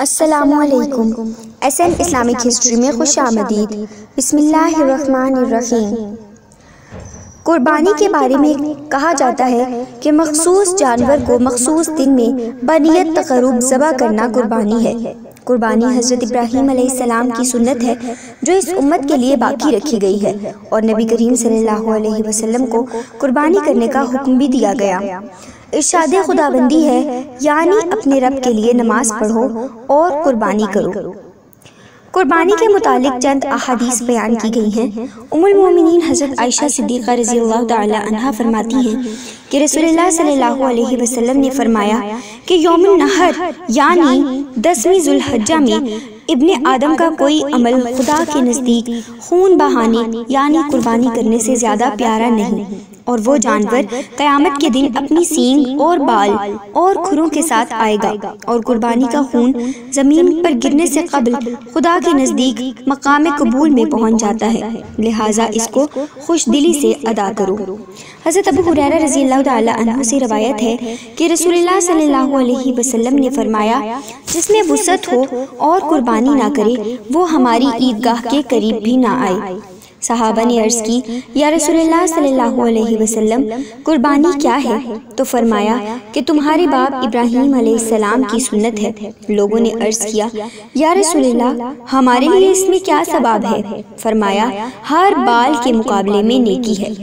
السلام علیکم۔ SN Islamic history میں خوش آمدید۔ بسم اللہ الرحمن الرحیم۔ قربانی کے بارے میں کہا جاتا ہے کہ مخصوص جانور کو مخصوص دن میں بنیت تقرب ذبح کرنا قربانی ہے۔ قربانی حضرت ابراہیم علیہ السلام کی سنت ہے جو اس امت کے لیے باقی رکھی گئی ہے، اور نبی کریم صلی اللہ علیہ وسلم کو قربانی کرنے کا حکم بھی دیا گیا۔ ارشاد خداوندی ہے، یعنی اپنے رب کے لیے نماز پڑھو اور قربانی کرو۔ قربانی کے متعلق چند احادیث بیان کی گئی ہیں۔ ام المومنین حضرت عائشہ صدیقہ رضی اللہ تعالی عنہا فرماتی ہیں کہ رسول اللہ صلی اللہ علیہ وسلم نے فرمایا کہ یوم النحر یعنی 10ویں ذو الحجہ میں ابن آدم کا کوئی عمل خدا کے نزدیک خون بہانے یعنی قربانی کرنے سے زیادہ پیارا نہیں، اور وہ جانور قیامت کے دن اپنی سینگ اور بال اور کھروں کے ساتھ آئے گا، اور قربانی کا خون زمین پر گرنے سے قبل خدا کے نزدیک مقام قبول میں پہنچ جاتا ہے، لہٰذا اس کو خوش دلی سے ادا کرو۔ حضرت ابو ہریرہ رضی اللہ تعالی عنہ سے روایت ہے کہ رسول اللہ صلی اللہ علیہ وسلم نے فرمایا، جس میں وسعت ہو اور قربانی نہ کرے وہ ہماری عیدگاہ کے قریب بھی نہ آئے۔ صحابہ نے عرض کی، یا رسول اللہ صلی اللہ علیہ وسلم، قربانی کیا ہے؟ تو فرمایا کہ تمہارے باپ ابراہیم علیہ السلام کی سنت ہے۔ لوگوں نے عرض کیا، یا رسول اللہ، ہمارے لیے اس میں کیا ثواب ہے؟ فرمایا، ہر بال کے مقابلے میں نیکی ہے۔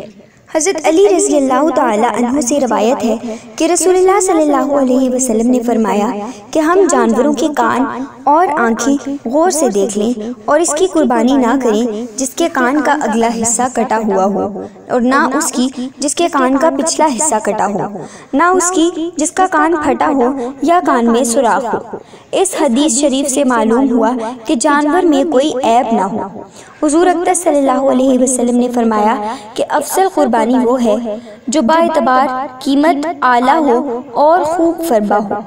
حضرت علی رضی اللہ تعالی عنہ سے روایت ہے کہ رسول اللہ صلی اللہ علیہ وسلم نے فرمایا کہ ہم جانوروں کے کان اور آنکھیں غور سے دیکھ لیں اور اس کی قربانی نہ کریں جس کے کان کا اگلا حصہ کٹا ہوا ہو، اور نہ اس کی جس کے کان کا پچھلا حصہ کٹا ہو، نہ اس کی جس کا کان پھٹا ہو یا کان میں سوراخ ہو۔ اس حدیث شریف سے معلوم ہوا کہ جانور میں کوئی عیب نہ ہو۔ حضور اقدس صلی اللہ علیہ وسلم نے فرمایا کہ افضل قربانی وہ ہے جو با اعتبار قیمت اعلیٰ ہو اور خوب فربہ ہو۔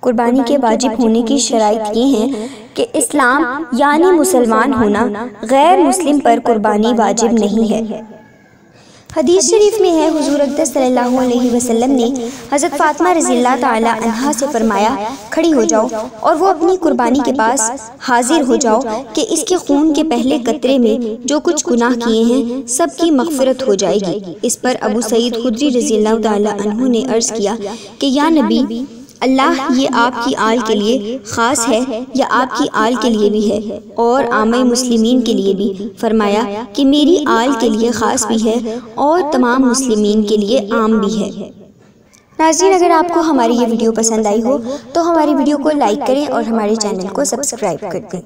قربانی کے واجب ہونے کی شرائط یہ ہیں کہ اسلام یعنی مسلمان ہونا، غیر مسلم پر قربانی واجب نہیں ہے۔ حدیث شریف میں ہے، حضور اقدس صلی اللہ علیہ وسلم نے حضرت فاطمہ رضی اللہ تعالی عنہا سے فرمایا، کھڑی ہو جاؤ اور وہ اپنی قربانی کے پاس حاضر ہو جاؤ کہ اس کے خون کے پہلے قطرے میں جو کچھ گناہ کیے ہیں سب کی مغفرت ہو جائے گی۔ اس پر ابو سعید خدری رضی اللہ تعالی عنہ نے عرض کیا کہ یا نبی اللہ، یہ آپ کی آل کے لیے خاص ہے یا آپ کی آل کے لیے بھی ہے اور عامہ مسلمین کے لیے بھی؟ فرمایا کہ میری آل کے لیے خاص بھی ہے اور تمام مسلمین کے لیے عام بھی ہے۔ ناظرین، اگر آپ کو ہماری یہ ویڈیو پسند آئی ہو تو ہماری ویڈیو کو لائک کریں اور ہمارے چینل کو سبسکرائب کر دیں۔